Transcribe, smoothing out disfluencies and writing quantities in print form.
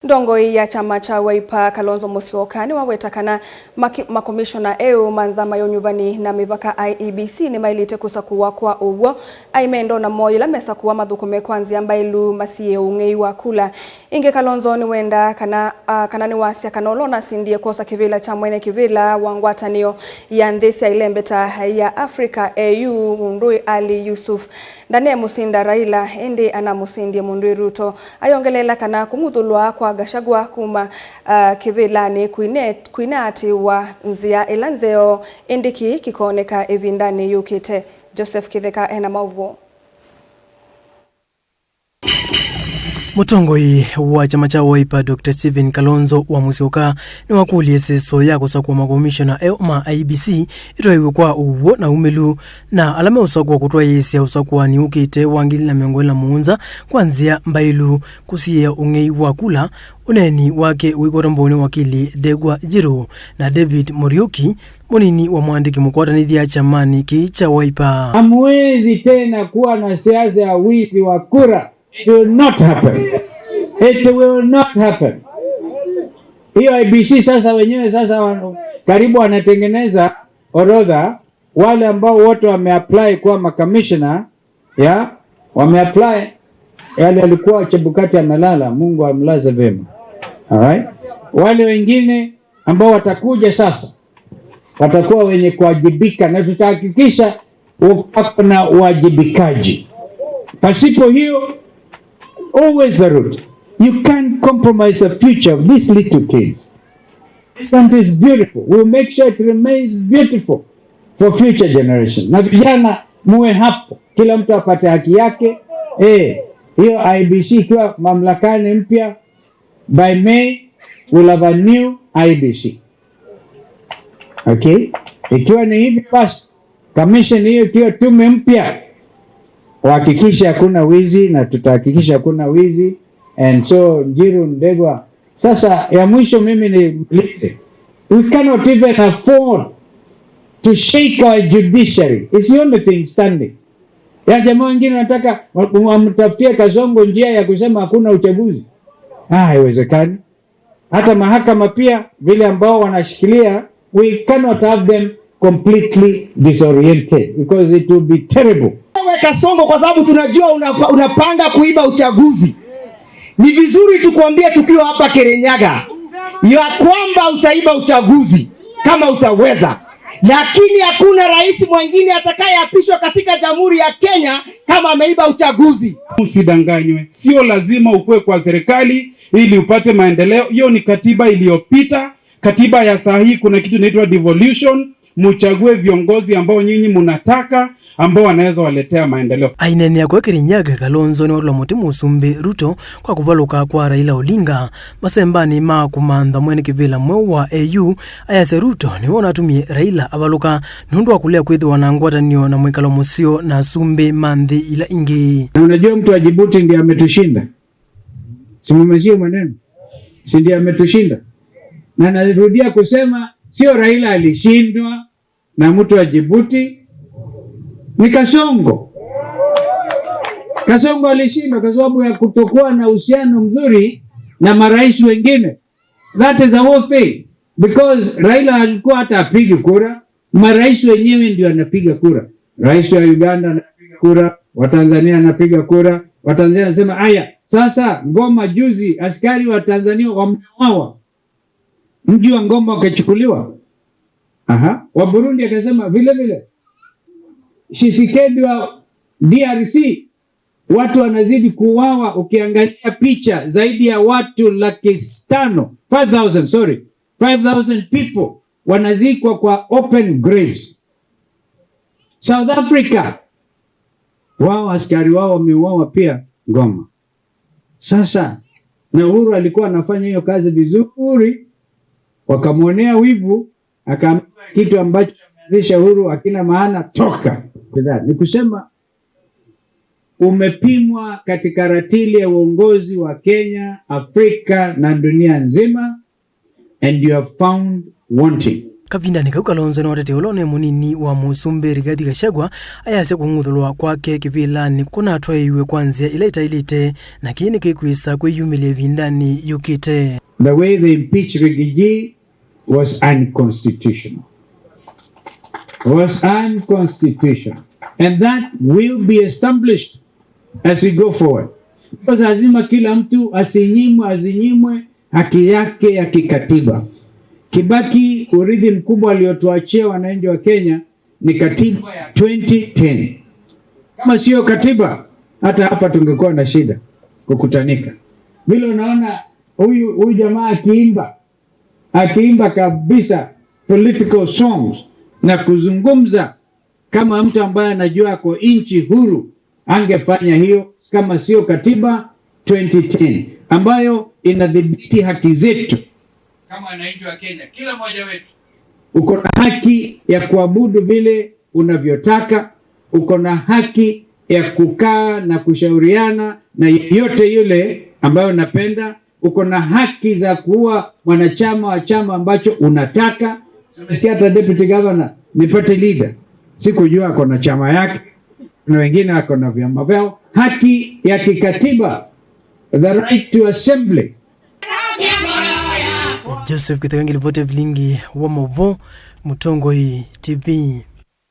Ndongo ya chama cha Wiper Kalonzo Musyoka ni wawetakana makomishona eo manzama yonyuvani na mivaka IEBC ni mailite kusakuwa kwa uwo aimendo na moyo la mesa kuwa madhukume kwanzi ambailu masiye ungei wa kula inge Kalonzo ni wenda kana ni wasya kanolo na sindie kosa kivila cha mwene kivila wangwatanio ya ndesi ya ilembeta ya Afrika AU Mundui Ali Yusuf ndane musinda Raila ende ana musindie Mundui Ruto ayongelela kana kumudhulwa kwa Gachagua kuma kivilani kuinati wa nzia elanzeo indiki kikoneka evindani yukite. Joseph Kitheka ena mauvo. Mutongoi wa chama cha Wiper Dr. Stephen Kalonzo wa Musyoka ni wakulie seso ya kusakwa makomishona ma IEBC itoiwe kwa uwo na umelu na alame usakwa kutwa yesi ya usakwa ni ukite wangili na miongo la muunza kwanzia mbailu kusiya ungei wa kula uneni wake wikotomboni wakili Degwa Jiru na David Muriuki munini wa mwandiki mkwatanithi ya chamani kicha Wiper. Hamwezi tena kuwa na siasa ya wizi wa kura. It will not happen. It will not happen. Hiyo IEBC sasa wenyewe sasa karibu wanatengeneza orodha wale ambao wote wameapply kuwa makamishna ya wameapply yale alikuwa Chebukati amelala, Mungu amlaze vema. Alright? Wale wengine ambao watakuja sasa watakuwa wenye kuwajibika na tutahakikisha wako na uwajibikaji. Pasipo hiyo always the road. You can't compromise the future of these little kids. This country is beautiful. We'll make sure it remains beautiful for future generations. Na vijana muwe hapo. Kila mtu apate haki yake. Hiyo IEBC ikiwa mamlakani mpya, by May we'll have a new IEBC. Okay? Ikiwa ni hivi basi, commission hiyo ikiwa tume mpya, wahakikisha hakuna wizi na tutahakikisha hakuna wizi. And so Jiru Ndegwa sasa ya mwisho mimi ni listen, we cannot even afford to shake our judiciary. It's the only thing standing. Ya jamaa wengine wanataka wamtafutie Kasongo njia ya kusema hakuna uchaguzi. Haiwezekani. Hata mahakama pia vile ambao wanashikilia, we cannot have them completely disoriented because it will be terrible. Kasongo kwa sababu tunajua unapanga kuiba uchaguzi. Ni vizuri tukuambie tukiwa hapa Kirinyaga ya kwamba utaiba uchaguzi kama utaweza. Lakini hakuna rais mwingine atakayeapishwa katika Jamhuri ya Kenya kama ameiba uchaguzi. Usidanganywe. Sio lazima ukue kwa serikali ili upate maendeleo. Hiyo ni katiba iliyopita. Katiba ya sahihi kuna kitu inaitwa devolution. Mchague viongozi ambao nyinyi mnataka ambao wanaweza waletea maendeleo. Ainene kwa Kirinyaga Kalonzo ni wala muti musumbi Ruto kwa kuvaluka kwa Raila Odinga masembani ma kumanda mwene kivila mwe wa AU ayase Ruto ni wona atumie Raila avaluka nundu wa kulea kwithi wanangwatanio na mwikalo musio na sumbi mandhi ila ingi. Na unajua mtu wa Djibouti ndiye ametushinda. Simumezio maneno. Si ndiye ametushinda. Na narudia kusema sio Raila alishindwa na mtu wa Djibouti, ni Kasongo. Kasongo alishindwa kwa sababu ya kutokuwa na uhusiano mzuri na marais wengine. That is a whole thing. Because Raila alikuwa hata apigi kura, marais wenyewe ndio anapiga kura. Rais wa Uganda anapiga kura, wa Tanzania anapiga kura, wa Tanzania anasema haya, sasa Ngoma juzi askari wa Tanzania wameuawa. Mji wa Ngoma ukachukuliwa. Wa Burundi akasema vile vile. Tshisekedi wa DRC watu wanazidi kuuawa. Ukiangalia picha zaidi ya watu 5,000 people wanazikwa kwa open graves. South Africa wao askari wao wameuawa pia Ngoma. Sasa na Uhuru alikuwa anafanya hiyo kazi vizuri, wakamwonea wivu, akaamua kitu ambacho ameanzisha Uhuru hakina maana, toka. Ni kusema umepimwa katika ratili ya uongozi wa Kenya, Afrika na dunia nzima, and you have found wanting. Kavindani kau Kalonzo na watete ulone munini wa Musumbi Rigathi Gachagua ayase kung'uthulwa kwake kivilani kuna hatua iwe kwanzia ila itailite na kini kikwisa kwiyumilia vindani yukite. The way they impeached Rigiji was unconstitutional. And that will be established as we go forward. Because lazima kila mtu asinyimwe haki yake ya kikatiba. Kibaki urithi mkubwa aliotuachia wananchi wa Kenya ni katiba ya 2010. Kama sio katiba, hata hapa tungekuwa na shida kukutanika. Vile unaona huyu jamaa akiimba kabisa political songs na kuzungumza kama mtu ambaye anajua ako nchi huru, angefanya hiyo kama sio katiba 2010 ambayo inadhibiti haki zetu kama wananchi wa Kenya. Kila mmoja wetu uko na haki ya kuabudu vile unavyotaka, uko na haki ya kukaa na kushauriana na yeyote yule ambayo unapenda, uko na haki za kuwa mwanachama wa chama ambacho unataka. Sisi hata deputy governor ni party leader, sikujua ako na chama yake na wengine wako na vyama vyao. Haki ya kikatiba, the right to assembly. Joseph Kithangi, Vote Vilingi wa Movo, Mutongoi TV.